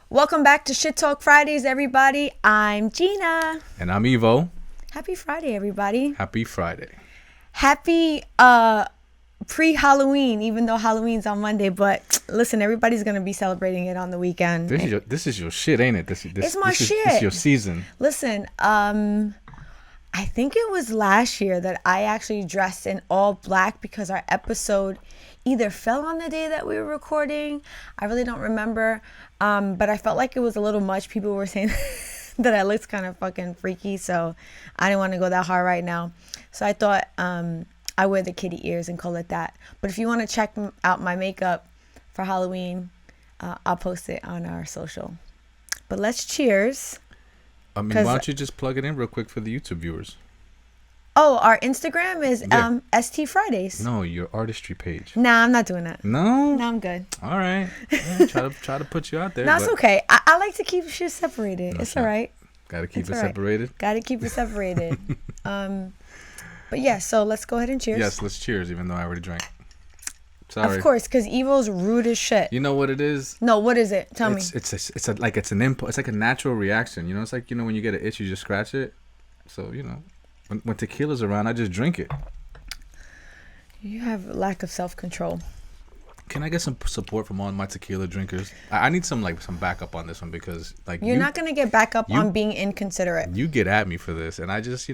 Welcome back to Shit Talk Fridays, everybody. I'm Jeanna. And I'm Ivo. Happy Friday, everybody. Happy Friday. Happy pre-Halloween, even though Halloween's on Monday. But listen, everybody's going to be celebrating it on the weekend. This is your shit, ain't it? It's my shit. This is your season. Listen, I think it was last year that I actually dressed in all black because our episode either fell on the day that we were recording. I really don't remember. But I felt like it was a little much. People were saying that I looked kind of fucking freaky. So I didn't want to go that hard right now. So I thought I wear the kitty ears and call it that. But if you want to check out my makeup for Halloween, I'll post it on our social. But let's cheers. I mean, why don't you just plug it in real quick for the YouTube viewers? Oh, our Instagram is ST Fridays. No, your artistry page. Nah, I'm not doing that. No? No, I'm good. All right. Yeah, try to put you out there. That's okay. I like to keep shit separated. No, it's all right. Got to keep it separated. Got to keep it separated. But yeah, so let's go ahead and cheers. Yes, let's cheers, even though I already drank. Sorry. Of course, because Evo's rude as shit. You know what it is? No, what is it? Tell me. It's an impulse. It's like a natural reaction. You know, it's like, when you get an itch, you just scratch it. So, when tequila's around, I just drink it. You have lack of self-control. Can I get some support from all my tequila drinkers? I need some backup on this one because you're not gonna get back up on being inconsiderate. You get at me for this, and I just I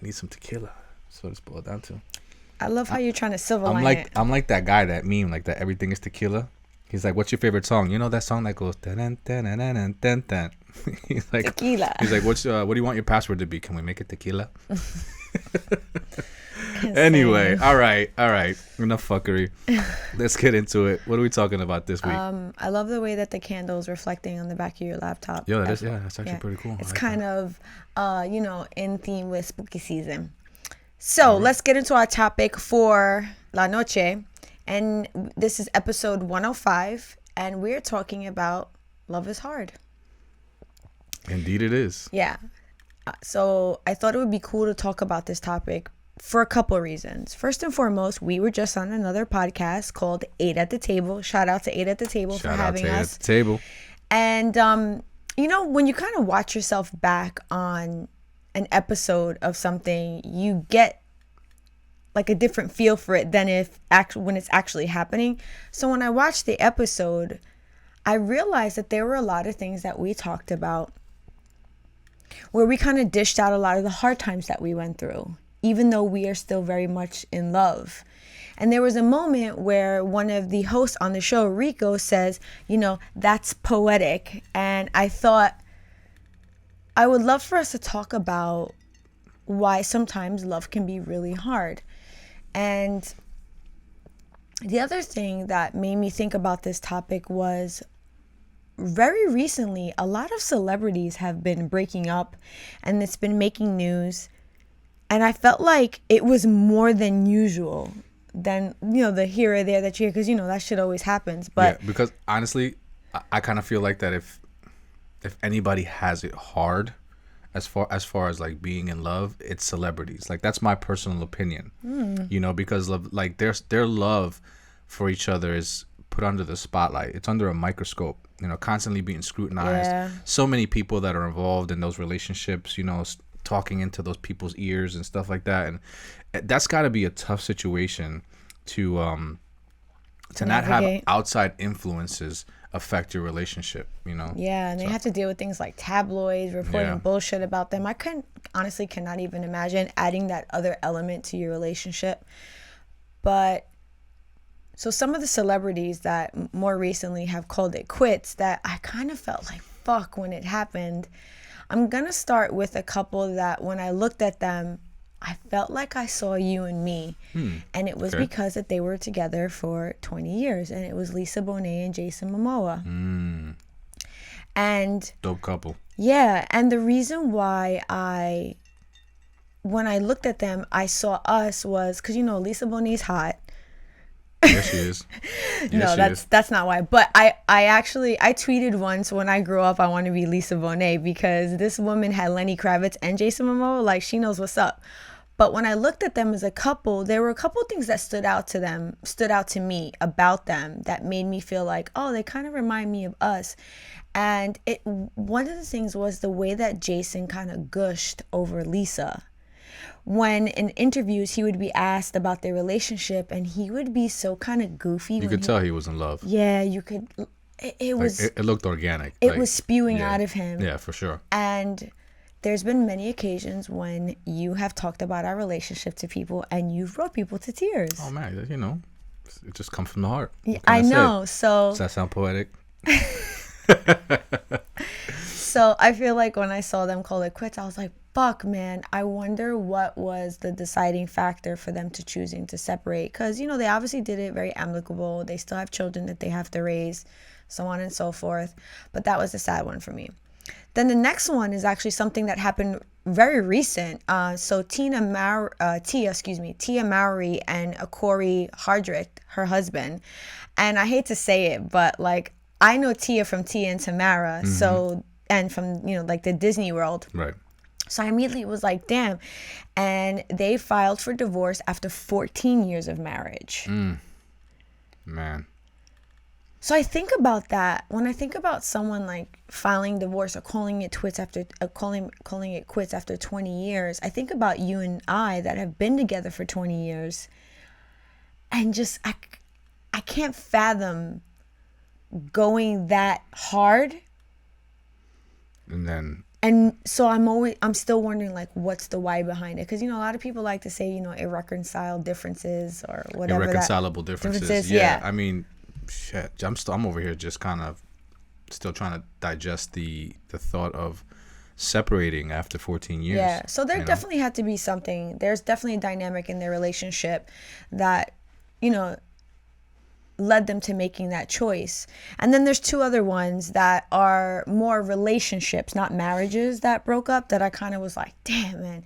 need some tequila. That's what it's boiled down to. I love how you're trying to silver line it. I'm like that guy, that meme, like that everything is tequila. He's like, "What's your favorite song?" You know that song that goes dun dun dun dun dun dun. He's like tequila. He's like, what do you want your password to be? Can we make it tequila? Anyway, all right. Enough fuckery. Let's get into it. What are we talking about this week? I love the way that the candle's reflecting on the back of your laptop. Yo, that's actually pretty cool. It's kind of in theme with spooky season. So let's get into our topic for La Noche. And this is episode 105. And we're talking about love is hard. Indeed it is. Yeah. So I thought it would be cool to talk about this topic for a couple of reasons. First and foremost, we were just on another podcast called 8 at the Table. Shout out to 8 at the Table for having us. Shout out to 8 at the Table. And, when you kind of watch yourself back on an episode of something, you get like a different feel for it than when it's actually happening. So when I watched the episode, I realized that there were a lot of things that we talked about where we kind of dished out a lot of the hard times that we went through, even though we are still very much in love. And there was a moment where one of the hosts on the show, Rico, says, that's poetic. And I thought I would love for us to talk about why sometimes love can be really hard. And the other thing that made me think about this topic was very recently, a lot of celebrities have been breaking up and it's been making news. And I felt like it was more than usual than, the here or there that you hear, because, that shit always happens. But yeah, because honestly, I kind of feel like that if anybody has it hard, as far as like being in love, it's celebrities. Like, that's my personal opinion. Because like their love for each other is put under the spotlight. It's under a microscope, constantly being scrutinized. Yeah. So many people that are involved in those relationships, talking into those people's ears and stuff like that. And that's got to be a tough situation to not have outside influences affect your relationship, Yeah, and they have to deal with things like tabloids reporting bullshit about them. I cannot even imagine adding that other element to your relationship. But so some of the celebrities that more recently have called it quits, that I kind of felt like fuck when it happened. I'm gonna start with a couple that when I looked at them, I felt like I saw you and me. And it was because that they were together for 20 years. And it was Lisa Bonet and Jason Momoa. And dope couple. Yeah. And the reason why when I looked at them, I saw us was because, Lisa Bonet's hot. Yes, she is. That's not why. But I tweeted once, when I grew up, I want to be Lisa Bonet, because this woman had Lenny Kravitz and Jason Momoa. Like, she knows what's up. But when I looked at them as a couple, there were a couple things that stood out to me about them that made me feel like, oh, they kind of remind me of us. And one of the things was the way that Jason kind of gushed over Lisa. When in interviews he would be asked about their relationship, and he would be so kind of goofy. You could tell he was in love. Yeah, you could. It was. It looked organic. It was spewing out of him. Yeah, for sure. And there's been many occasions when you have talked about our relationship to people, and you've brought people to tears. Oh man, you know, it just comes from the heart. I know. So does that sound poetic? So I feel like when I saw them call it quits, I was like, fuck, man, I wonder what was the deciding factor for them to choosing to separate. Because, you know, they obviously did it very amicable. They still have children that they have to raise, so on and so forth. But that was the sad one for me. Then the next one is actually something that happened very recent. So Tia Mowry and Corey Hardrick, her husband. And I hate to say it, but like, I know Tia from Tia and Tamara. So, and from, you know, like the Disney World. Right. So I immediately was like, damn. And they filed for divorce after 14 years of marriage. Man. So I think about that when I think about someone like filing divorce or calling it quits after calling it quits after 20 years. I think about you and I that have been together for 20 years, and just I can't fathom going that hard. And so I'm still wondering, like, what's the why behind it? Because, you know, a lot of people like to say, you know, irreconcilable differences or whatever. Irreconcilable differences. Yeah. I mean, shit. I'm over here just kind of still trying to digest the thought of separating after 14 years. Yeah. So there definitely had to be something. There's definitely a dynamic in their relationship that, you know, led them to making that choice. And then there's two other ones that are more relationships, not marriages, that broke up, that I kind of was like, damn, man.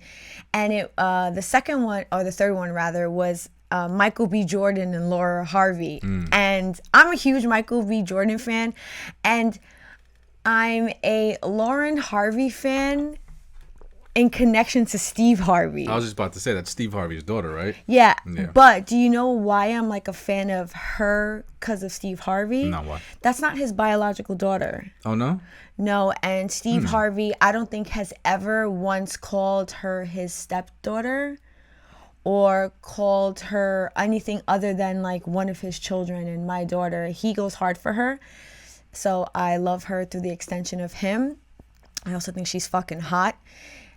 And the second one, or the third one rather, was Michael B. Jordan and Laura Harvey. And I'm a huge Michael B. Jordan fan, and I'm a Lauren Harvey fan in connection to Steve Harvey. I was just about to say that's Steve Harvey's daughter, right? Yeah. But do you know why I'm like a fan of her? Because of Steve Harvey? No, why? That's not his biological daughter. Oh, no? No, and Steve Harvey, I don't think has ever once called her his stepdaughter or called her anything other than like one of his children and my daughter. He goes hard for her. So I love her through the extension of him. I also think she's fucking hot.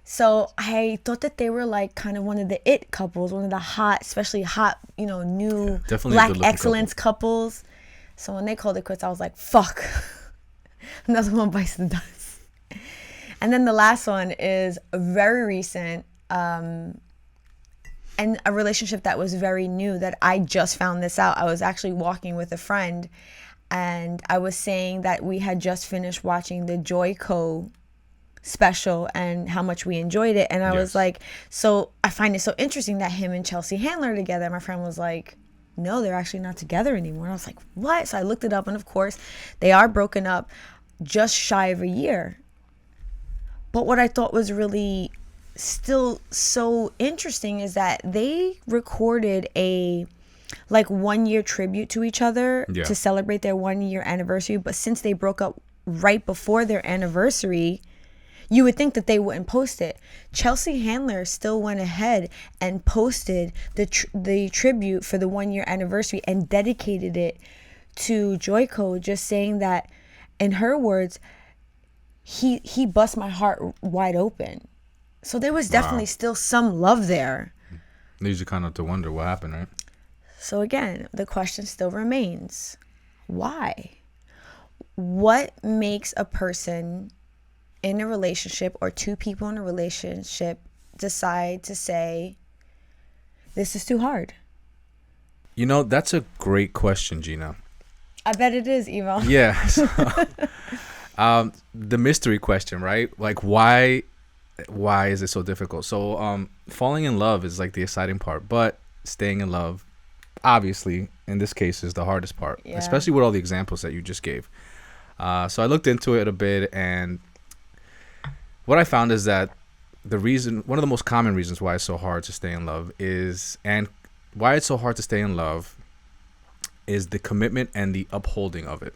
So I thought that they were like kind of one of the it couples, one of the hot, especially hot, you know, new black excellence couples. So when they called it quits, I was like, fuck. Another one bites the dust. And then the last one is very recent, and a relationship that was very new that I just found this out. I was actually walking with a friend, and I was saying that we had just finished watching the Joyco special and how much we enjoyed it, and I was like, so I find it so interesting that him and Chelsea Handler are together. My friend was like, no, they're actually not together anymore. And I was like, what? So I looked it up, and of course they are broken up just shy of a year. But what I thought was really still so interesting is that they recorded a like 1 year tribute to each other to celebrate their 1 year anniversary. But since they broke up right before their anniversary, you would think that they wouldn't post it. Chelsea Handler still went ahead and posted the tribute for the 1 year anniversary and dedicated it to Joyco, just saying that, in her words, he bust my heart wide open. So there was definitely still some love there. Leaves you kind of to wonder what happened, right? So again, the question still remains, why? What makes a person in a relationship, or two people in a relationship, decide to say, this is too hard? You know, that's a great question, Jeanna. I bet it is, Ivo. Yeah. So, the mystery question, right? Like, why is it so difficult? So falling in love is like the exciting part, but staying in love, obviously, in this case, is the hardest part, especially with all the examples that you just gave. So I looked into it a bit, and what I found is that one of the most common reasons why it's so hard to stay in love is the commitment and the upholding of it.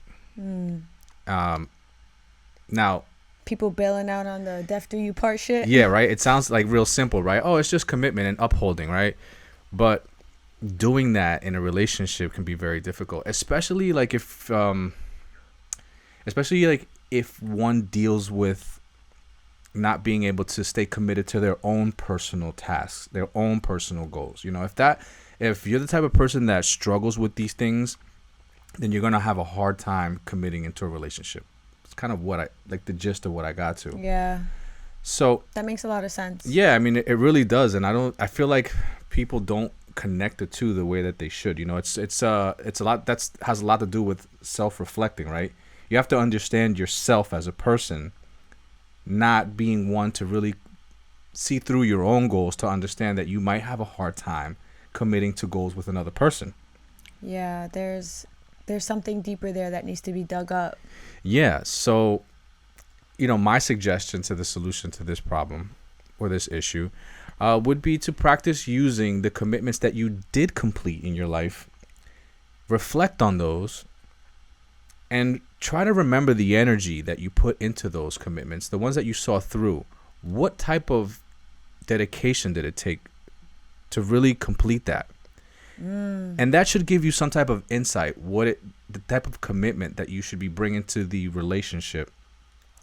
Now, people bailing out on the death do you part shit. Yeah, right. It sounds like real simple, right? Oh, it's just commitment and upholding, right? But doing that in a relationship can be very difficult, especially if one deals with not being able to stay committed to their own personal tasks, their own personal goals. If you're the type of person that struggles with these things, then you're going to have a hard time committing into a relationship. It's kind of the gist of what I got to. Yeah. So that makes a lot of sense. Yeah, I mean, it really does. And I feel like people don't connect the two the way that they should. It's a lot that has a lot to do with self-reflecting, right? You have to understand yourself as a person, not being one to really see through your own goals to understand that you might have a hard time committing to goals with another person. Yeah, there's something deeper there that needs to be dug up. Yeah, so my suggestion to the solution to this problem or this issue would be to practice using the commitments that you did complete in your life, reflect on those, and try to remember the energy that you put into those commitments, the ones that you saw through. What type of dedication did it take to really complete that? And that should give you some type of insight, the type of commitment that you should be bringing to the relationship.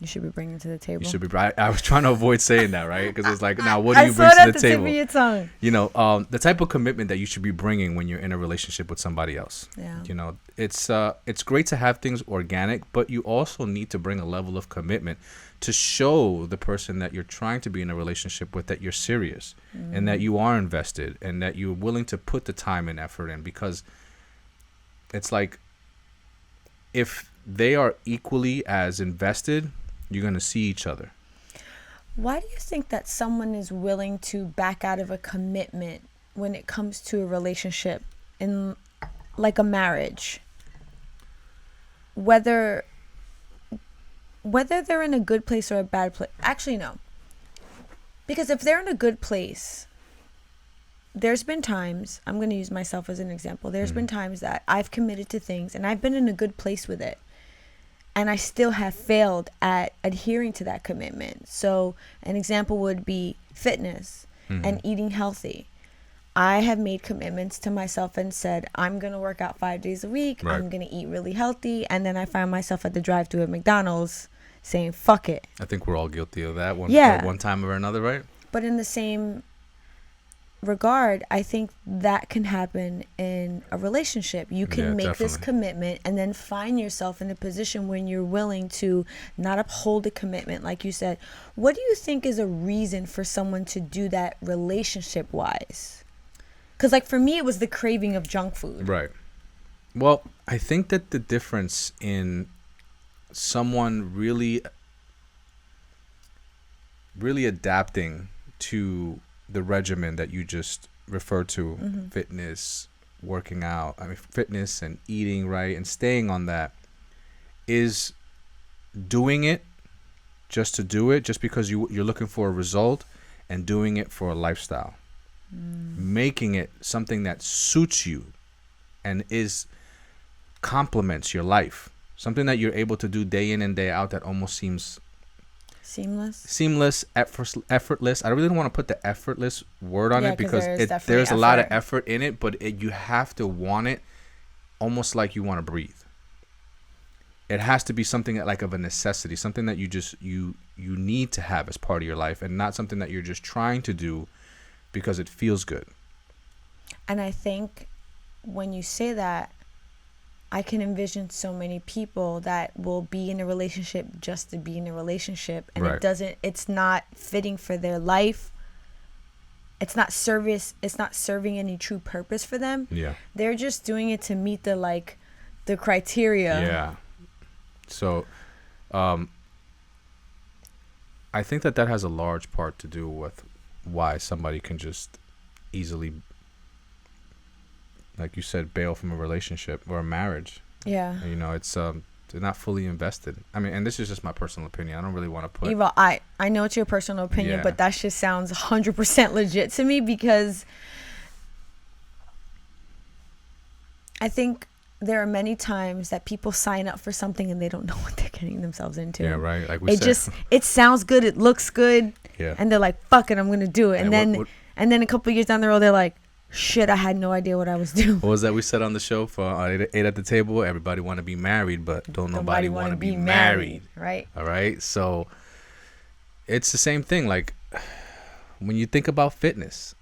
You should be bringing to the table. You should be. I was trying to avoid saying that, right? Because it's like, now what do you bring to the table? Tip of your tongue. The type of commitment that you should be bringing when you're in a relationship with somebody else. Yeah. It's great to have things organic, but you also need to bring a level of commitment to show the person that you're trying to be in a relationship with that you're serious and that you are invested and that you're willing to put the time and effort in, because it's like, if they are equally as invested, you're going to see each other. Why do you think that someone is willing to back out of a commitment when it comes to a relationship, in like a marriage? Whether they're in a good place or a bad place. Actually, no. Because if they're in a good place, there's been times, I'm going to use myself as an example. There's been times that I've committed to things and I've been in a good place with it, and I still have failed at adhering to that commitment. So an example would be fitness and eating healthy. I have made commitments to myself and said, I'm going to work out 5 days a week. Right. I'm going to eat really healthy. And then I find myself at the drive-thru at McDonald's saying, fuck it. I think we're all guilty of that one time or another, right? But in the same regard, I think that can happen in a relationship. You can make this commitment and then find yourself in a position when you're willing to not uphold a commitment, like you said. What do you think is a reason for someone to do that relationship wise? Because like for me, it was the craving of junk food. Right. Well, I think that the difference in someone really adapting to the regimen that you just referred to, fitness, working out, fitness and eating right and staying on that, is doing it just to do it, just because you're looking for a result, and doing it for a lifestyle. Making it something that suits you and complements your life. Something that you're able to do day in and day out that almost seems seamless, effortless. I really don't want to put the effortless word on it, because there's a lot of effort in it, but you have to want it almost like you want to breathe. It has to be something like of a necessity, something that you need to have as part of your life, and not something that you're just trying to do because it feels good. And I think when you say that, I can envision so many people that will be in a relationship just to be in a relationship, and it's not fitting for their life. It's not serving any true purpose for them. Yeah. They're just doing it to meet the criteria. Yeah. So I think that has a large part to do with why somebody can just easily, like you said, bail from a relationship or a marriage. Yeah. It's They're not fully invested. I mean, and this is just my personal opinion. I don't really want to put. Eva, I know it's your personal opinion, Yeah. but that just sounds 100% legit to me, because I think there are many times that people sign up for something and they don't know what they're getting themselves into. Yeah, right. Like we said. It sounds good, it looks good, Yeah. and they're like, "Fuck it, I'm gonna do it." And And then a couple of years down the road, they're like, "Shit, I had no idea what I was doing." what was that we said on the show for eight at the table? Everybody want to be married, but don't nobody want to be married. Right. All right. So it's the same thing. Like when you think about fitness,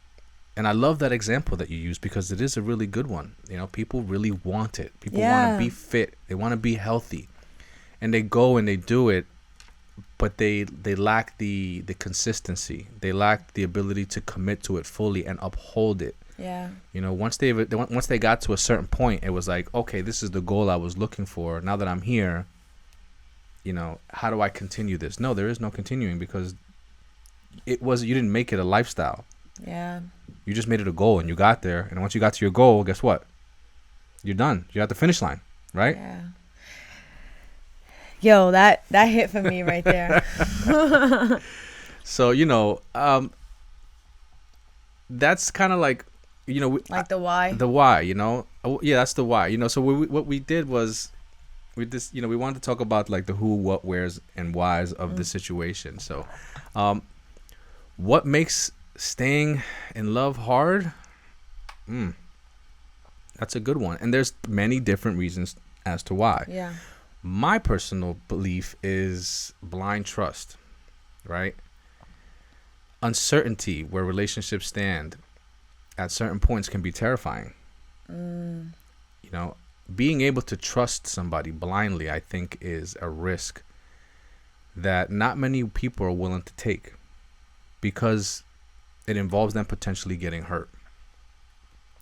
and I love that example that you use because it is a really good one. You know, people really want it. People want to be fit. They want to be healthy, and they go and they do it, but they lack the consistency. They lack the ability to commit to it fully and uphold it. Yeah. You know, once they got to a certain point, it was like, okay, this is the goal I was looking for. Now that I'm here, you know, how do I continue this? No, there is no continuing, because you didn't make it a lifestyle. Yeah. You just made it a goal and you got there. And once you got to your goal, guess what? You're done. You're at the finish line, right? Yeah. Yo, that hit for me right there. So, you know, that's kind of like, you know, Like the why. The why, you know. Yeah, that's the why. You know, so what we did was we wanted to talk about like the who, what, where's, and whys of the situation. So, what makes staying in love hard? That's a good one. And there's many different reasons as to why. Yeah. My personal belief is blind trust, right? Uncertainty where relationships stand at certain points can be terrifying. You know, being able to trust somebody blindly, I think, is a risk that not many people are willing to take, because it involves them potentially getting hurt.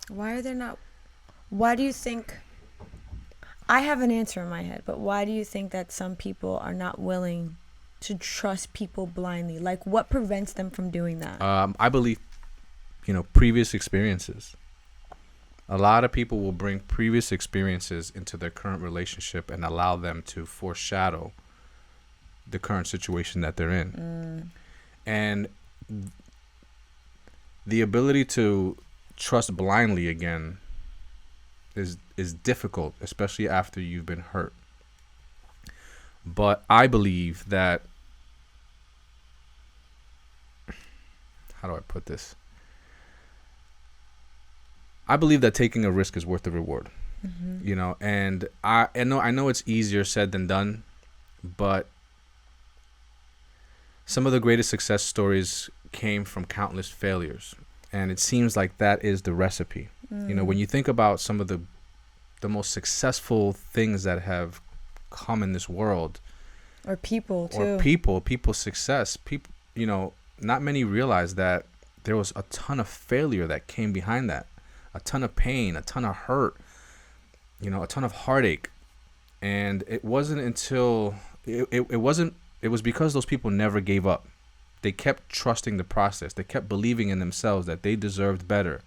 Why do you think, I have an answer in my head, but why do you think that some people are not willing to trust people blindly? Like, what prevents them from doing that? I believe, you know, previous experiences. A lot of people will bring previous experiences into their current relationship and allow them to foreshadow the current situation that they're in. And the ability to trust blindly again is difficult, especially after you've been hurt. But I believe that, how do I put this? I believe that taking a risk is worth the reward. You know, and I know it's easier said than done, but some of the greatest success stories came from countless failures, and it seems like that is the recipe. You know, when you think about some of the most successful things that have come in this world, Or people too. people's success, people, you know, not many realize that there was a ton of failure that came behind that, a ton of pain, a ton of hurt, you know, a ton of heartache. And it wasn't until it was because those people never gave up. They kept trusting the process. They kept believing in themselves that they deserved better,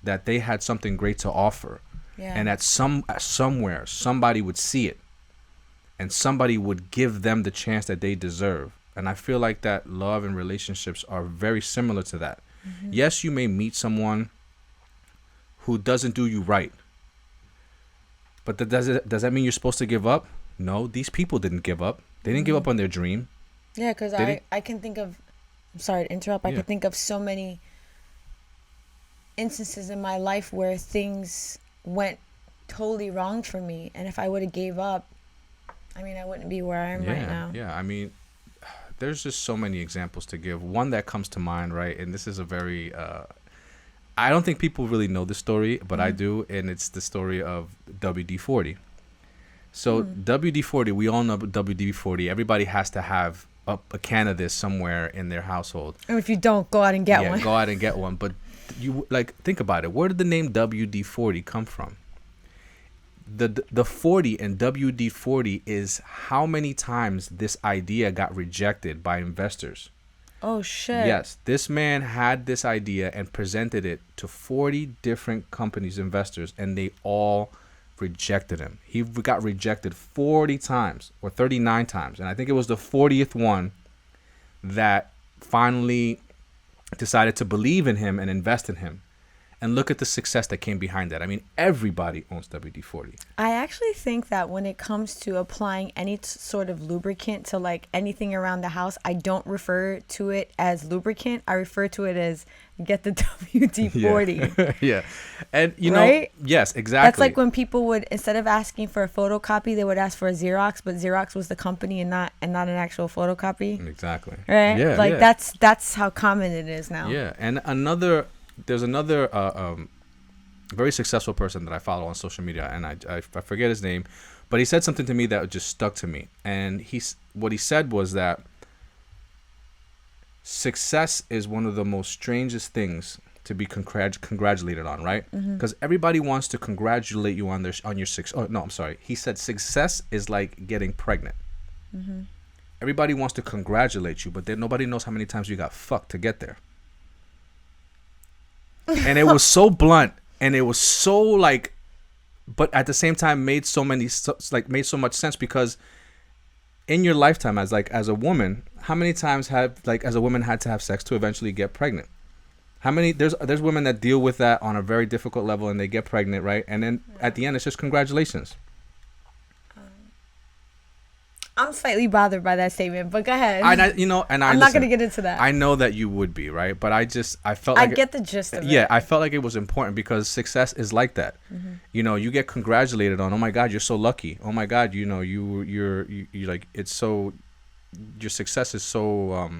that they had something great to offer. Yeah. And that somewhere somebody would see it, and somebody would give them the chance that they deserve. And I feel like that love and relationships are very similar to that. Yes, you may meet someone who doesn't do you right, but does that mean you're supposed to give up? No, these people didn't give up. They didn't give up on their dream. Yeah, because I can think of, I'm sorry to interrupt, I can think of so many instances in my life where things went totally wrong for me, and if I would have gave up, I mean, I wouldn't be where I am right now. Yeah, I mean, there's just so many examples to give. One that comes to mind, right, and this is a very, I don't think people really know this story, but I do, and it's the story of WD-40. So WD-40, we all know WD-40. Everybody has to have a can of this somewhere in their household. And if you don't, go out and get one. Yeah, go out and get one. But you, like, think about it. Where did the name WD-40 come from? The 40 in WD-40 is how many times this idea got rejected by investors. Oh, shit. Yes, this man had this idea and presented it to 40 different companies, investors, and they all rejected him. He got rejected 40 times or 39 times. And I think it was the 40th one that finally decided to believe in him and invest in him. And look at the success that came behind that. I mean, everybody owns WD-40. I actually think that when it comes to applying any sort of lubricant to like anything around the house, I don't refer to it as lubricant. I refer to it as get the WD-40. Yeah. And, you right? know, yes, exactly. That's like when people would, instead of asking for a photocopy, they would ask for a Xerox, but Xerox was the company and not an actual photocopy. Exactly. Right? Yeah. Like yeah. that's how common it is now. Yeah. And there's another very successful person that I follow on social media, and I forget his name, but he said something to me that just stuck to me. And what he said was that success is one of the most strangest things to be congratulated on, right? Because everybody wants to congratulate you on your success. Oh no, I'm sorry. He said success is like getting pregnant. Everybody wants to congratulate you, but then nobody knows how many times you got fucked to get there. And it was so blunt, and it was so like, but at the same time made so much sense, because in your lifetime as a woman, how many times as a woman had to have sex to eventually get pregnant? How many there's women that deal with that on a very difficult level and they get pregnant, right? And then at the end it's just congratulations. I'm slightly bothered by that statement, but go ahead. I'm not going to get into that. I know that you would be, right? But I felt I like get the gist of it. Yeah, I felt like it was important because success is like that. You know, you get congratulated on, oh my God, you're so lucky. Oh my God, you know, you're like, it's so, your success is so,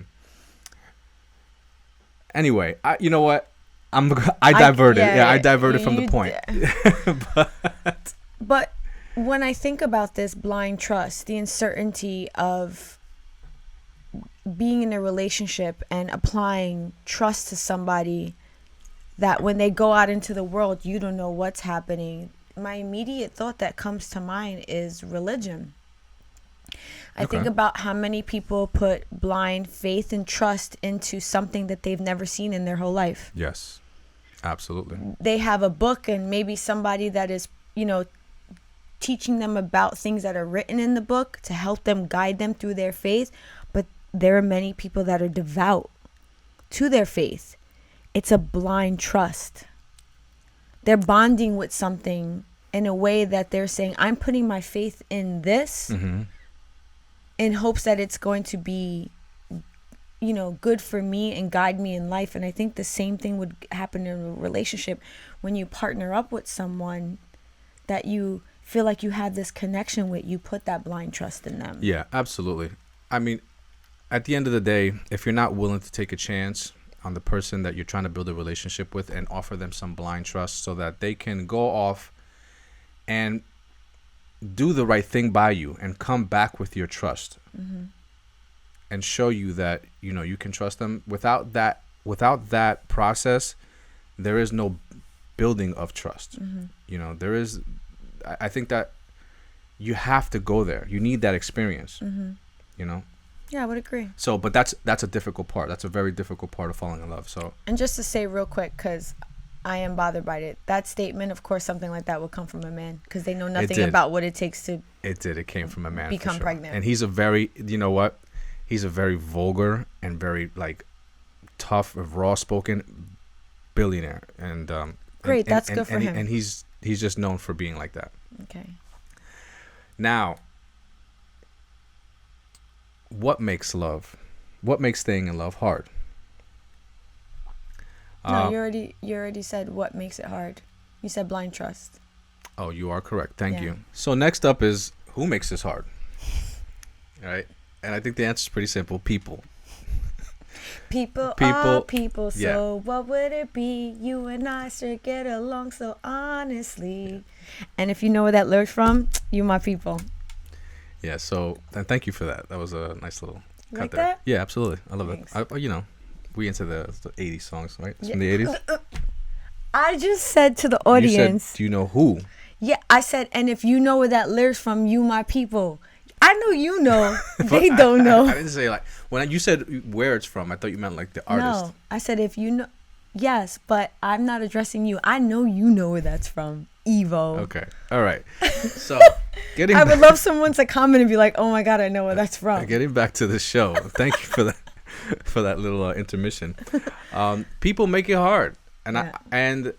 anyway, you know what? I diverted. I diverted from the point. But when I think about this blind trust, the uncertainty of being in a relationship and applying trust to somebody that when they go out into the world, you don't know what's happening. My immediate thought that comes to mind is religion. I think about how many people put blind faith and trust into something that they've never seen in their whole life. Yes, absolutely. They have a book and maybe somebody that is, teaching them about things that are written in the book to help them, guide them through their faith. But there are many people that are devout to their faith. It's a blind trust. They're bonding with something in a way that they're saying, I'm putting my faith in this in hopes that it's going to be, good for me and guide me in life. And I think the same thing would happen in a relationship when you partner up with someone that you feel like you have this connection with. You put that blind trust in them. Yeah, absolutely. I mean, at the end of the day, if you're not willing to take a chance on the person that you're trying to build a relationship with and offer them some blind trust so that they can go off and do the right thing by you and come back with your trust and show you that, you can trust them. Without that process, there is no building of trust. I think that you have to go there. You need that experience, Yeah, I would agree. So, but that's a difficult part. That's a very difficult part of falling in love. So, and just to say real quick, because I am bothered by it, that statement, of course, something like that would come from a man because they know nothing about what it takes to. It came from a man. Become pregnant. And he's a very, he's a very vulgar and very tough, raw-spoken billionaire. And great, that's good for him. And he's just known for being like that. Okay. Now, what makes staying in love hard? No, you already said what makes it hard. You said blind trust. Oh, you are correct. Thank you. So next up is who makes this hard? All right. And I think the answer is pretty simple. People. People are people, so what would it be? You and I should get along so honestly. And if you know where that lyrics from, you my people. Yeah, so and thank you for that. That was a nice little cut like there. That? Yeah, absolutely. I love Thanks. it. We into the 80s songs, right? It's from the 80s. I just said to the audience. You said, do you know who? Yeah, I said, and if you know where that lyrics from, you my people. I know you know. They don't know. I didn't say when you said where it's from, I thought you meant the artist. No, I said if you know. Yes, but I'm not addressing you. I know you know where that's from. Evo. Okay. All right. So I would love someone to comment and be like, "Oh my God, I know where that's from." Getting back to the show. Thank you for that for that little intermission. People make it hard, and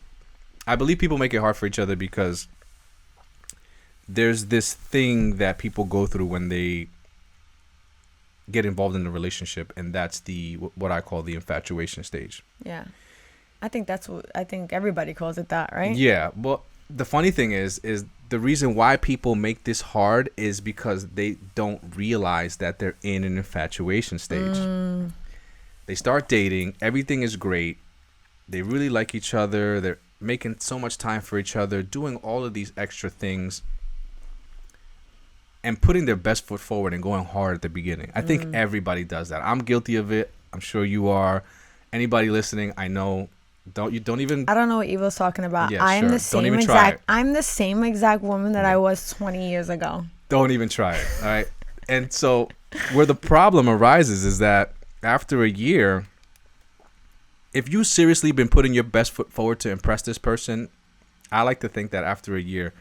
I believe people make it hard for each other because there's this thing that people go through when they get involved in a relationship, and that's what I call the infatuation stage. Yeah. I think everybody calls it that, right? Yeah. Well, the funny thing is the reason why people make this hard is because they don't realize that they're in an infatuation stage. They start dating, everything is great. They really like each other. They're making so much time for each other, doing all of these extra things and putting their best foot forward and going hard at the beginning. I think everybody does that. I'm guilty of it. I'm sure you are. Anybody listening, I know. I don't know what Evo's talking about. Yeah, I'm sure. I'm the same exact woman that I was 20 years ago. Don't even try it. All right. And so where the problem arises is that after a year, if you seriously been putting your best foot forward to impress this person, I like to think that after a year,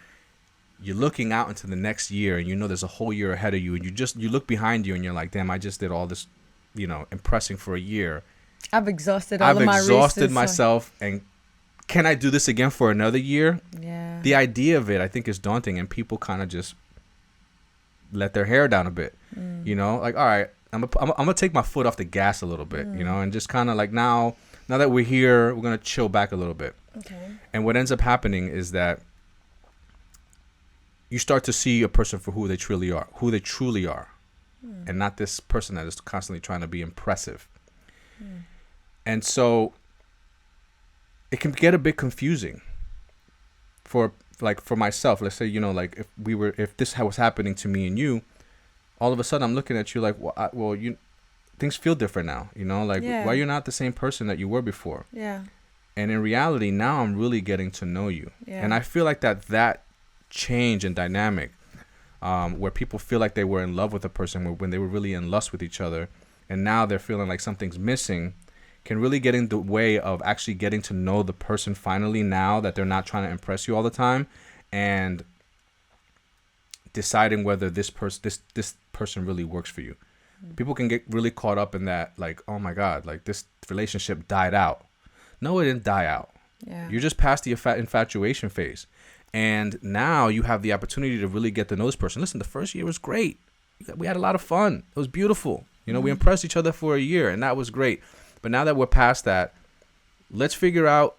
you're looking out into the next year and you know there's a whole year ahead of you, and you look behind you and you're like, damn, I just did all this, impressing for a year. I've exhausted myself, and can I do this again for another year? Yeah. The idea of it, I think, is daunting, and people kind of just let their hair down a bit. Like, all right, I'm gonna take my foot off the gas a little bit, and just kind of like now that we're here, we're gonna chill back a little bit. Okay. And what ends up happening is that you start to see a person for who they truly are, and not this person that is constantly trying to be impressive. And so it can get a bit confusing for myself. Let's say, if this was happening to me and you, all of a sudden I'm looking at you like, things feel different now, why you're not the same person that you were before. Yeah. And in reality, now I'm really getting to know you. Yeah. And I feel like that change in dynamic, where people feel like they were in love with a person when they were really in lust with each other, and now they're feeling like something's missing, can really get in the way of actually getting to know the person finally, now that they're not trying to impress you all the time, and deciding whether this person really works for you. People can get really caught up in that, like, oh my God, like this relationship died out. No, it didn't die out. Yeah. You're just past the infatuation phase. And now you have the opportunity to really get to know this person. Listen, the first year was great. We had a lot of fun. It was beautiful. We impressed each other for a year, and that was great. But now that we're past that, let's figure out,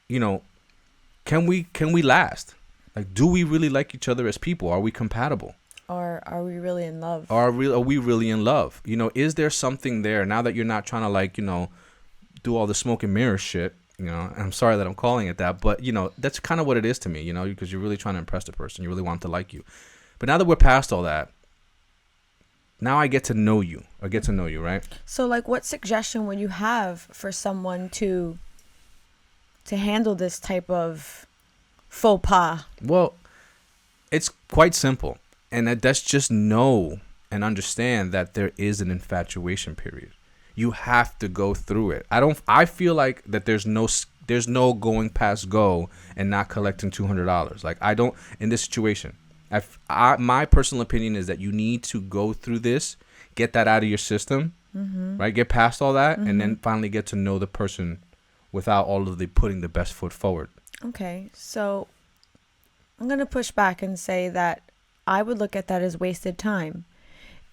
can we last? Like, do we really like each other as people? Are we compatible? Or are we really in love? Are we really in love? Is there something there now that you're not trying to do all the smoke and mirror shit? I'm sorry that I'm calling it that, but that's kind of what it is to me, because you're really trying to impress the person. You really want them to like you. But now that we're past all that, now I get to know you. Right? So, like, what suggestion would you have for someone to handle this type of faux pas? Well, it's quite simple. And that's just know and understand that there is an infatuation period. You have to go through it. I feel like that there's no going past go and not collecting $200. Like, I don't, in this situation. My personal opinion is that you need to go through this, get that out of your system, right? Get past all that, and then finally get to know the person without all of the putting the best foot forward. Okay, so I'm going to push back and say that I would look at that as wasted time.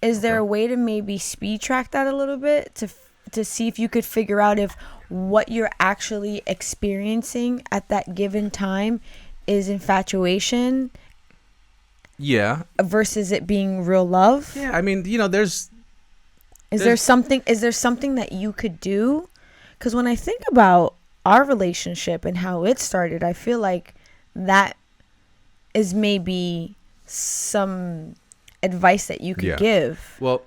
Is there a way to maybe speed track that a little bit to see if you could figure out if what you're actually experiencing at that given time is infatuation? Yeah. Versus it being real love? Yeah, I mean, Is there something that you could do? Because when I think about our relationship and how it started, I feel like that is maybe some advice that you could give. Well,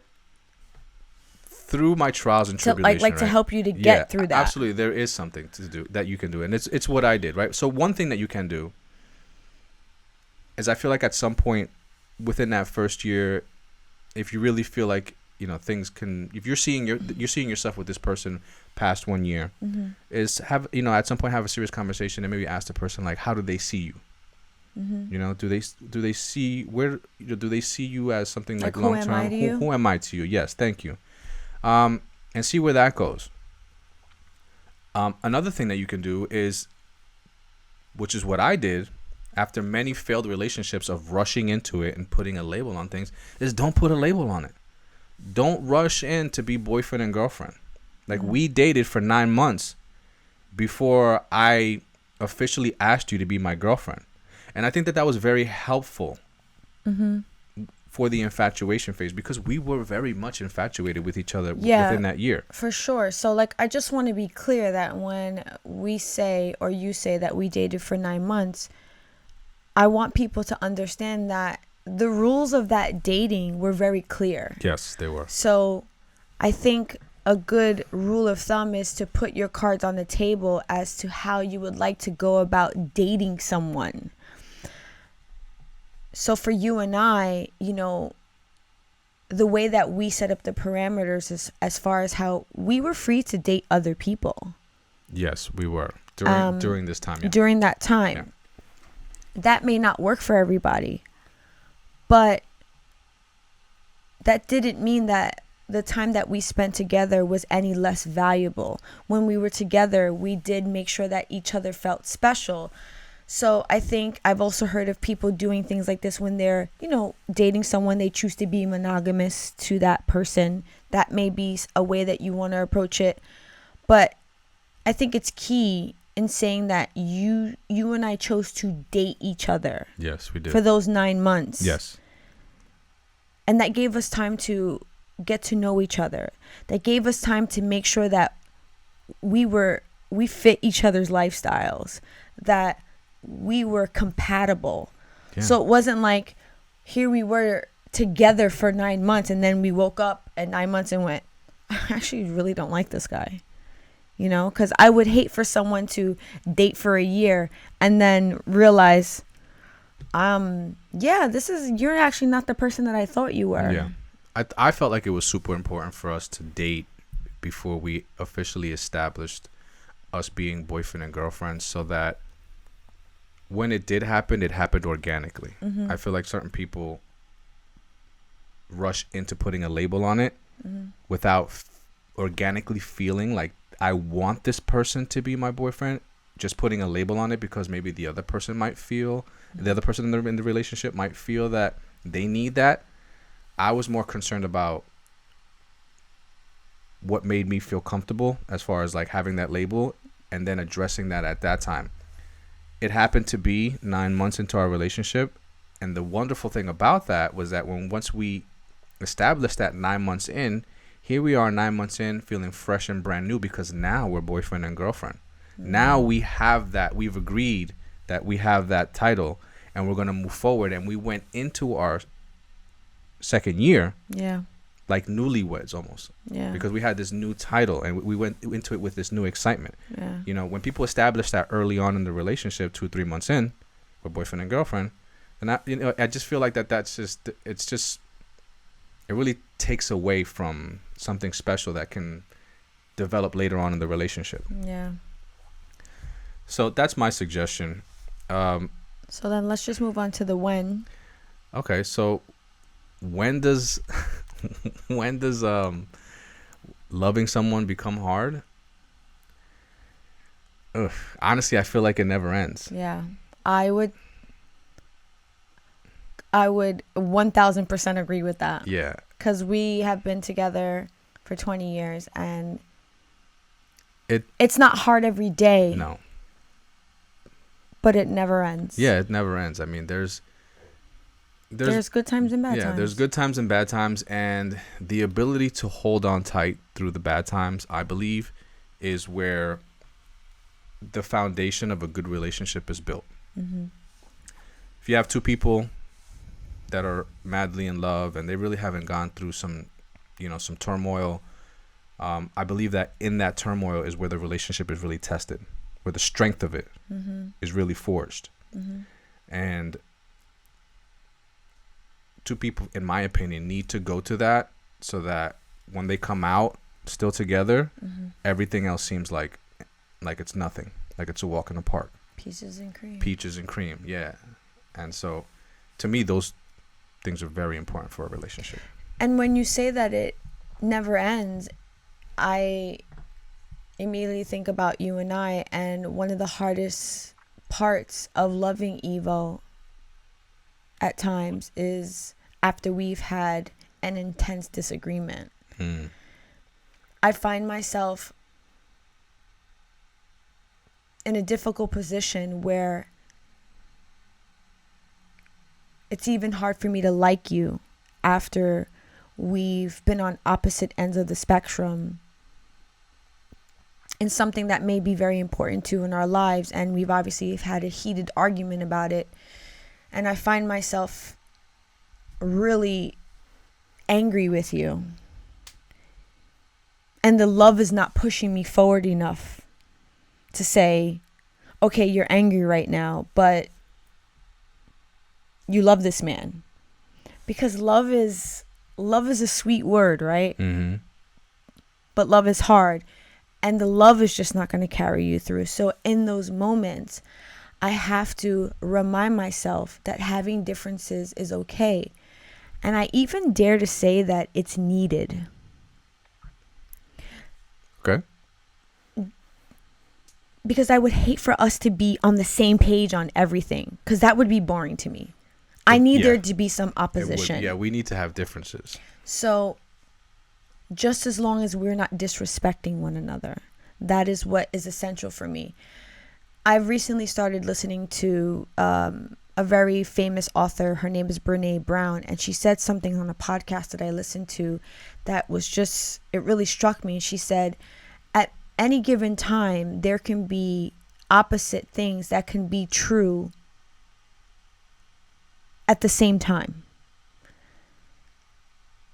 through my trials and tribulations, like to help you to get through that. Absolutely, there is something to do that you can do, and it's what I did, right? So one thing that you can do is, I feel like at some point within that first year, if you really feel like things can, if you're seeing yourself with this person past 1 year, is have at some point have a serious conversation and maybe ask the person, like, how do they see you? You know, do they see where, do they see you as something like Like, long who am I term? to you? Who am I to you? Yes, thank you. And see where that goes. Another thing that you can do is, which is what I did after many failed relationships of rushing into it and putting a label on things, is don't put a label on it. Don't rush in to be boyfriend and girlfriend. Like, we dated for 9 months before I officially asked you to be my girlfriend. And I think that was very helpful for the infatuation phase, because we were very much infatuated with each other within that year. For sure. So, like, I just want to be clear that when we say, or you say, that we dated for 9 months, I want people to understand that the rules of that dating were very clear. Yes, they were. So I think a good rule of thumb is to put your cards on the table as to how you would like to go about dating someone. So for you and I, you know, the way that we set up the parameters is as far as how we were free to date other people. Yes, we were during this time. Yeah. During that time. Yeah. That may not work for everybody, but that didn't mean that the time that we spent together was any less valuable. When we were together, we did make sure that each other felt special. So I think I've also heard of people doing things like this when they're, you know, dating someone, they choose to be monogamous to that person. That may be a way that you want to approach it. But I think it's key in saying that you and I chose to date each other. Yes, we did. For those 9 months. Yes. And that gave us time to get to know each other. That gave us time to make sure that we fit each other's lifestyles, that we were compatible. Yeah. So it wasn't like, here we were together for 9 months and then we woke up at 9 months and went, I actually really don't like this guy. You know, because I would hate for someone to date for a year and then realize, you're actually not the person that I thought you were. Yeah. I felt like it was super important for us to date before we officially established us being boyfriend and girlfriend, so that when it did happen, it happened organically. I feel like certain people rush into putting a label on it without organically feeling like, I want this person to be my boyfriend. Just putting a label on it because maybe the other person might feel, the other person in the relationship might feel that they need that. I was more concerned about what made me feel comfortable as far as like having that label and then addressing that at that time. It happened to be 9 months into our relationship. And the wonderful thing about that was that once we established that 9 months in, here we are 9 months in, feeling fresh and brand new, because now we're boyfriend and girlfriend. Now we have that. We've agreed that we have that title and we're going to move forward. And we went into our second year like newlyweds almost, because we had this new title and we went into it with this new excitement. You know, when people establish that early on in the relationship, 2-3 months in, we're boyfriend and girlfriend, and I just feel like it really takes away from something special that can develop later on in the relationship. So that's my suggestion. So then let's just move on to the when. Okay, so when does loving someone become hard? Honestly, I feel like it never ends. I would 1000% agree with that. Because we have been together for 20 years and it's not hard every day. No. But it never ends. It never ends. I mean, there's good times and bad times. Yeah, there's good times and bad times, and the ability to hold on tight through the bad times, I believe, is where the foundation of a good relationship is built. If you have two people that are madly in love and they really haven't gone through some turmoil, I believe that in that turmoil is where the relationship is really tested, where the strength of it is really forged. And two people, in my opinion, need to go to that so that when they come out still together, everything else seems like it's nothing, like it's a walk in the park. Peaches and cream. Peaches and cream, yeah. And so to me, those things are very important for a relationship. And when you say that it never ends, I immediately think about you and I, and one of the hardest parts of loving Evo at times is after we've had an intense disagreement. I find myself in a difficult position where it's even hard for me to like you after we've been on opposite ends of the spectrum in something that may be very important to in our lives, and we've obviously had a heated argument about it, and I find myself really angry with you, and the love is not pushing me forward enough to say, okay, you're angry right now, but you love this man. Because love is a sweet word, right? Mm-hmm. But love is hard, and the love is just not going to carry you through. So in those moments, I have to remind myself that having differences is okay. And I even dare to say that it's needed. Okay. Because I would hate for us to be on the same page on everything, because that would be boring to me. I need there to be some opposition. Yeah, we need to have differences. So just as long as we're not disrespecting one another, that is what is essential for me. I've recently started listening to a very famous author. Her name is Brene Brown, and she said something on a podcast that I listened to that was just, it really struck me. She said, at any given time, there can be opposite things that can be true at the same time.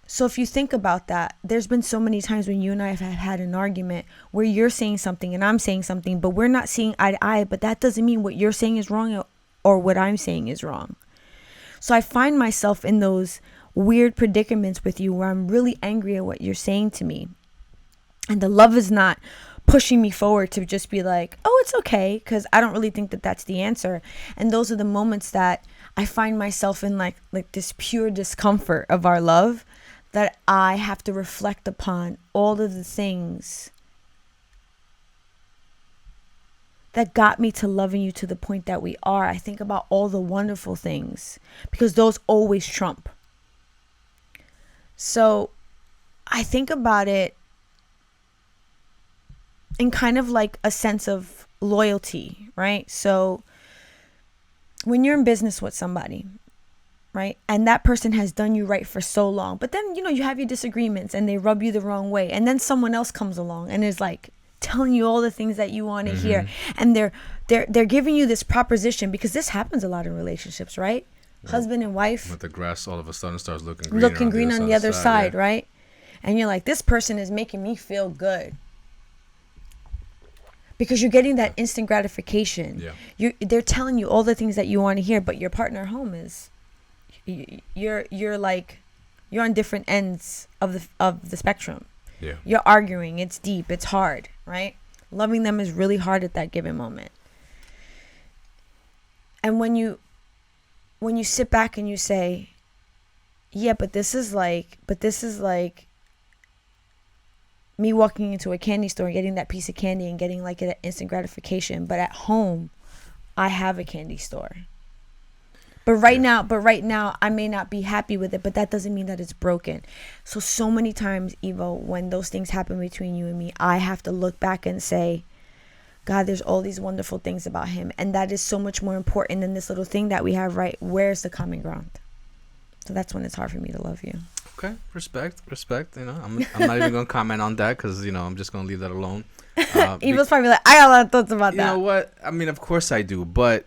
So if you think about that, there's been so many times when you and I have had an argument where you're saying something and I'm saying something, but we're not seeing eye to eye, but that doesn't mean what you're saying is wrong or what I'm saying is wrong. So I find myself in those weird predicaments with you where I'm really angry at what you're saying to me. And the love is not pushing me forward to just be like, oh, it's okay, because I don't really think that that's the answer. And those are the moments that I find myself in like this pure discomfort of our love, that I have to reflect upon all of the things that got me to loving you to the point that we are. I think about all the wonderful things, because those always trump. So I think about it in kind of like a sense of loyalty, right? So when you're in business with somebody, right, and that person has done you right for so long, but then, you know, you have your disagreements and they rub you the wrong way, and then someone else comes along and is like telling you all the things that you want to hear, and they're giving you this proposition, because this happens a lot in relationships, right? Yeah. Husband and wife, but the grass all of a sudden starts looking green on the other side, yeah. Right? And you're like, this person is making me feel good, because you're getting that instant gratification. Yeah. They're telling you all the things that you want to hear, but your partner at home is, you're on different ends of the spectrum. Yeah. You're arguing. It's deep. It's hard, right? Loving them is really hard at that given moment. And when you sit back and you say, yeah, but this is like me walking into a candy store and getting that piece of candy and getting like an instant gratification. But at home, I have a candy store. But right now, I may not be happy with it, but that doesn't mean that it's broken. So many times, Ivo, when those things happen between you and me, I have to look back and say, God, there's all these wonderful things about him. And that is so much more important than this little thing that we have, right? Where's the common ground? So that's when it's hard for me to love you. Okay, respect. You know, I'm not even gonna comment on that, because you know I'm just gonna leave that alone. Evil's probably like, I got a lot of thoughts about that. You know what? I mean, of course I do, but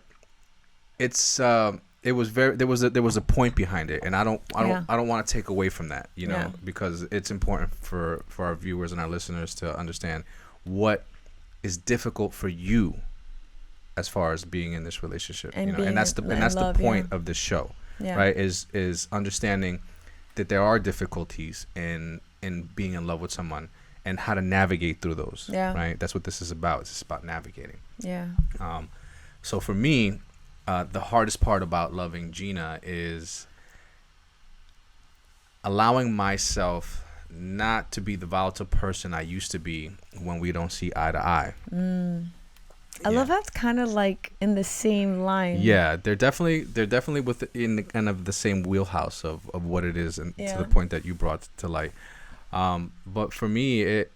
it's there was a point behind it, and I don't want to take away from that, you know, because it's important for our viewers and our listeners to understand what is difficult for you as far as being in this relationship, and you know, and that's the point of this show, right? Is understanding that there are difficulties in being in love with someone and how to navigate through those. Yeah. Right. That's what this is about. It's about navigating. Yeah. So for me, the hardest part about loving Jeanna is allowing myself not to be the volatile person I used to be when we don't see eye to eye. I love how it's kind of like in the same line. Yeah, they're definitely within the kind of the same wheelhouse of what it is, and to the point that you brought to light. But for me, it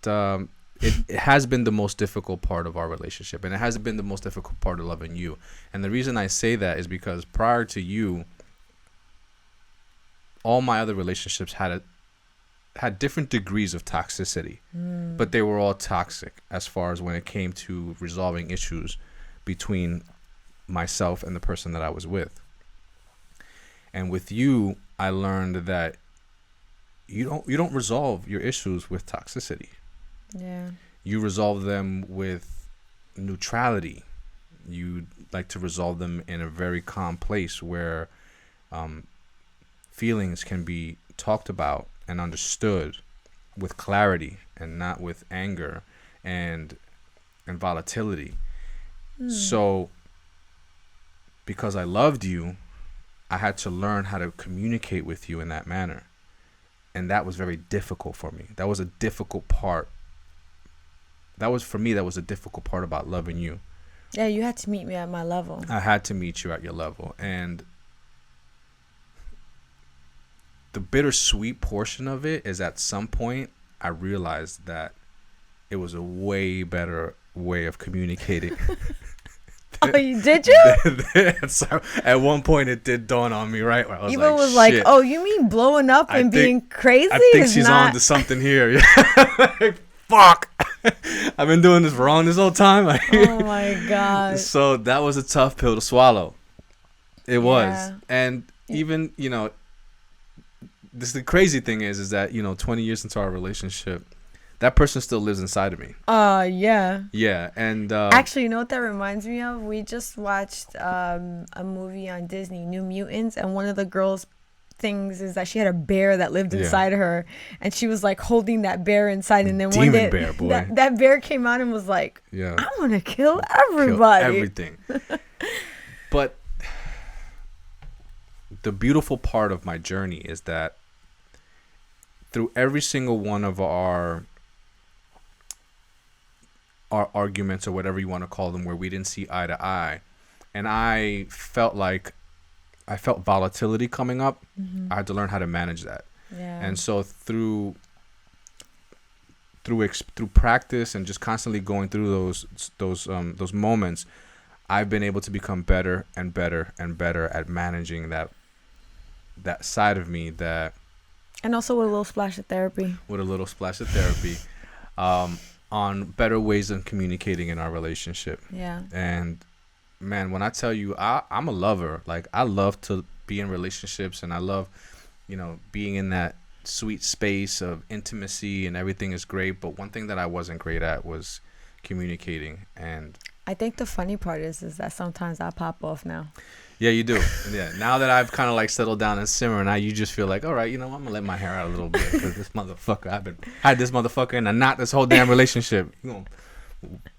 has been the most difficult part of our relationship, and it has been the most difficult part of loving you. And the reason I say that is because prior to you, all my other relationships had different degrees of toxicity, but they were all toxic as far as when it came to resolving issues between myself and the person that I was with. And with you, I learned that you don't resolve your issues with toxicity. Yeah. You resolve them with neutrality. You like to resolve them in a very calm place where feelings can be talked about and understood with clarity and not with anger and volatility. So because I loved you, I had to learn how to communicate with you in that manner. And that was very difficult for me. That was a difficult part. That was a difficult part about loving you. Yeah, you had to meet me at my level. I had to meet you at your level. And the bittersweet portion of it is at some point I realized that it was a way better way of communicating. Oh, did you? So at one point it did dawn on me, right? Where I was Eva like, was like, shit. "Oh, you mean blowing up and being crazy?" I think she's on to something here. Like, fuck. I've been doing this wrong this whole time. Oh my god. So that was a tough pill to swallow. It was. And even, the crazy thing is that 20 years into our relationship, that person still lives inside of me. Yeah. Yeah. And actually, you know what that reminds me of? We just watched a movie on Disney, New Mutants, and one of the girls' things is that she had a bear that lived inside of her, and she was like holding that bear inside, and then one day bear, boy. That bear came out and was like, I want to kill everybody. Kill everything. But the beautiful part of my journey is that through every single one of our arguments, or whatever you want to call them, where we didn't see eye to eye, and I felt volatility coming up, I had to learn how to manage that. And so through practice and just constantly going through those moments, I've been able to become better and better and better at managing that side of me. That, and also with a little splash of therapy. On better ways of communicating in our relationship. Yeah. And man, when I tell you, I'm a lover. Like, I love to be in relationships, and I love, being in that sweet space of intimacy, and everything is great. But one thing that I wasn't great at was communicating. And I think the funny part is that sometimes I pop off now. Yeah, you do. Yeah. Now that I've kind of like settled down and simmer, now you just feel like, all right, I'm gonna let my hair out a little bit, because this motherfucker, had this motherfucker in a knot this whole damn relationship. You gonna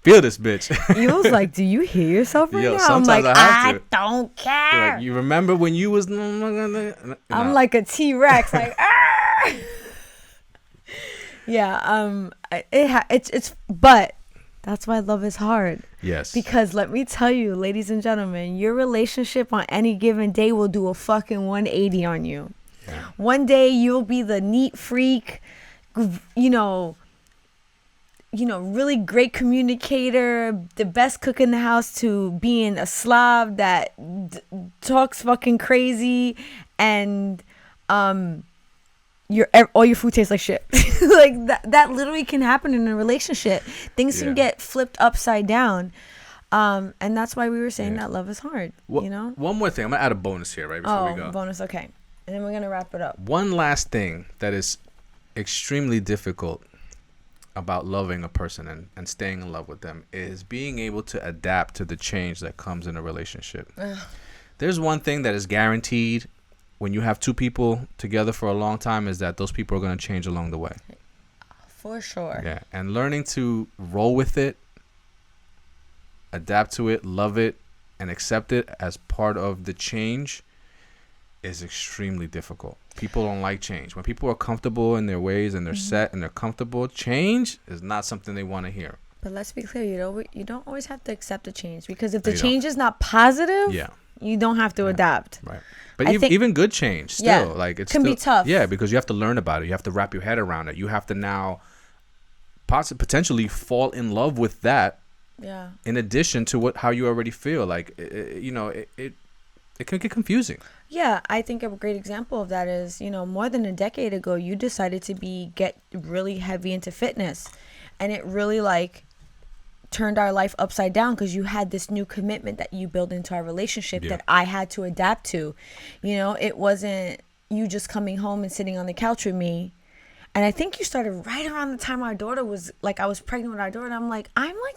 feel this bitch. You was like, do you hear yourself right now? I'm like, I don't care. Like, you remember when you was? I'm like a T-Rex, like, ah. Yeah. It's but that's why love is hard. Yes. Because let me tell you, ladies and gentlemen, your relationship on any given day will do a fucking 180 on you. Yeah. One day you'll be the neat freak, really great communicator, the best cook in the house, to being a slob that talks fucking crazy, and all your food tastes like shit. Like that literally can happen in a relationship. Things can get flipped upside down. And that's why we were saying that love is hard. One more thing. I'm gonna add a bonus here right before we go. Bonus, okay. And then we're gonna wrap it up. One last thing that is extremely difficult about loving a person and staying in love with them is being able to adapt to the change that comes in a relationship. There's one thing that is guaranteed when you have two people together for a long time, is that those people are going to change along the way. For sure. Yeah. And learning to roll with it, adapt to it, love it, and accept it as part of the change is extremely difficult. People don't like change. When people are comfortable in their ways and they're set and they're comfortable, change is not something they want to hear. But let's be clear, you don't always have to accept the change, because if the change is not positive, you don't have to adapt. Right. But even good change still, like it can be tough. Yeah, because you have to learn about it. You have to wrap your head around it. You have to now potentially fall in love with that. Yeah. In addition to how you already feel, like it can get confusing. Yeah, I think a great example of that is, more than a decade ago, you decided to get really heavy into fitness, and it really turned our life upside down, because you had this new commitment that you built into our relationship that I had to adapt to. It wasn't you just coming home and sitting on the couch with me. And I think you started right around the time our daughter was I was pregnant with our daughter. And I'm like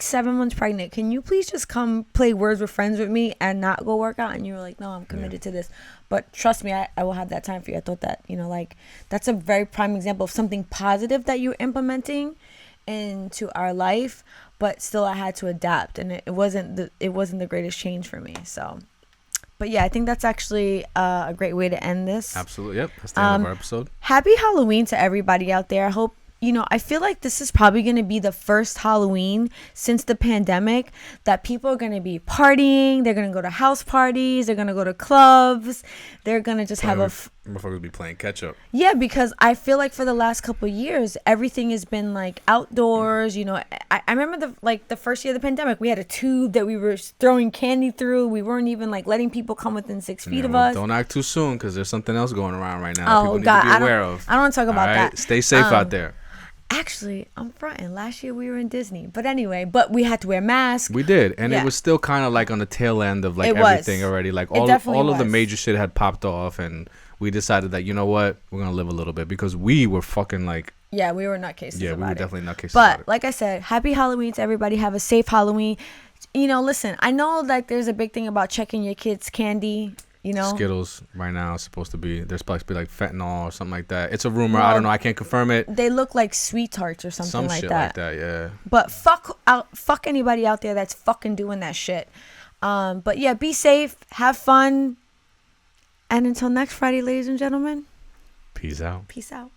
7 months pregnant. Can you please just come play Words with Friends with me and not go work out? And you were like, no, I'm committed to this. But trust me, I will have that time for you. I thought that, that's a very prime example of something positive that you're implementing into our life. But still, I had to adapt, and it wasn't the greatest change for me. So, but yeah, I think that's actually a great way to end this. Absolutely, yep. That's the end of our episode. Happy Halloween to everybody out there. I hope I feel like this is probably going to be the first Halloween since the pandemic that people are going to be partying. They're going to go to house parties. They're going to go to clubs. They're going to just have motherfuckers be playing catch up. Yeah, because I feel like for the last couple of years, everything has been outdoors. I remember the first year of the pandemic, we had a tube that we were throwing candy through. We weren't even letting people come within 6 feet of us. Don't act too soon, because there's something else going around right now that people need to be aware of. I don't want to talk about that. Stay safe out there. Actually, I'm fronting. Last year we were in Disney. But anyway, we had to wear masks. We did. And it was still kind of on the tail end of everything already. All of the major shit had popped off, and we decided that, you know what? We're going to live a little bit, because we were fucking yeah, we were nutcases about it. Yeah, we were definitely nutcases about it. But like I said, happy Halloween to everybody. Have a safe Halloween. Listen, I know there's a big thing about checking your kids' candy. Skittles right now is supposed to be, there's supposed to be fentanyl or something like that. It's a rumor. I don't know. I can't confirm it. They look like sweet tarts or something like that. Some shit like that, yeah. But fuck anybody out there that's fucking doing that shit. But yeah, be safe, have fun, and until next Friday, ladies and gentlemen. Peace out. Peace out.